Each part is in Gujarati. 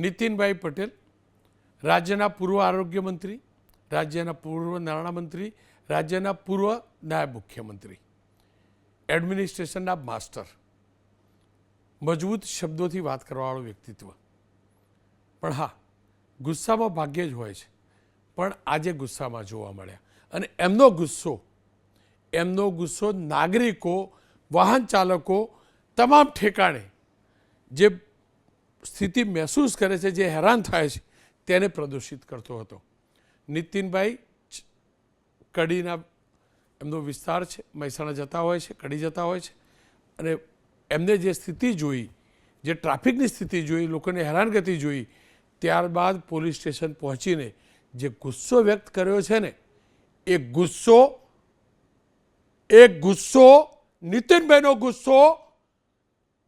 નીતિનભાઈ પટેલ, રાજ્યના પૂર્વ આરોગ્ય મંત્રી, રાજ્યના પૂર્વ નાણામંત્રી, રાજ્યના પૂર્વ નાયબ મુખ્યમંત્રી, એડમિનિસ્ટ્રેશનના માસ્ટર, મજબૂત શબ્દોથી વાત કરવાવાળું વ્યક્તિત્વ. પણ હા, ગુસ્સામાં ભાગ્યે જ હોય છે, પણ આજે ગુસ્સામાં જોવા મળ્યા. અને એમનો ગુસ્સો નાગરિકો, વાહન ચાલકો, તમામ ઠેકાણે જે સ્થિતિ મહેસૂસ કરે છે, જે હેરાન થાય છે, તેને પ્રદૂષિત કરતો હતો. નીતિનભાઈ કડીના એમનો વિસ્તાર છે, મહેસાણા જતા હોય છે, કડી જતા હોય છે, અને એમને જે સ્થિતિ જોઈ, જે ટ્રાફિકની સ્થિતિ જોઈ, લોકોને હેરાનગતિ જોઈ, ત્યારબાદ પોલીસ સ્ટેશન પહોંચીને જે ગુસ્સો વ્યક્ત કર્યો છે ને, એ ગુસ્સો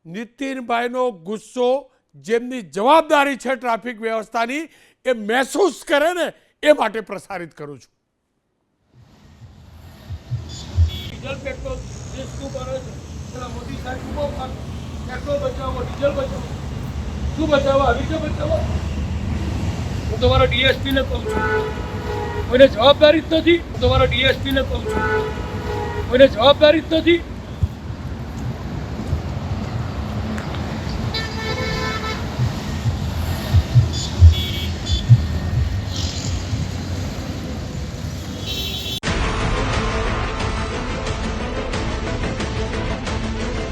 નીતિનભાઈનો ગુસ્સો જેમની જવાબદારી છે ટ્રાફિક વ્યવસ્થાની, એ મહેસૂસ કરે ને એ માટે પ્રસારિત કરું છું. ડીઝલ પેટ્રોલ દેશ શું કરે છે? પેલા મોદી સાહેબ ઉભો પેટ્રોલ બચાવો, ડીઝલ બચાવો, શું બચાવો? આવી રીતે બચાવો. હું તમારા ડીએસપીને કહું છું, કોઈને જવાબદારી જ નથી. હું તમારા ડીએસપીને કહું છું, કોઈને જવાબદારી જ નથી.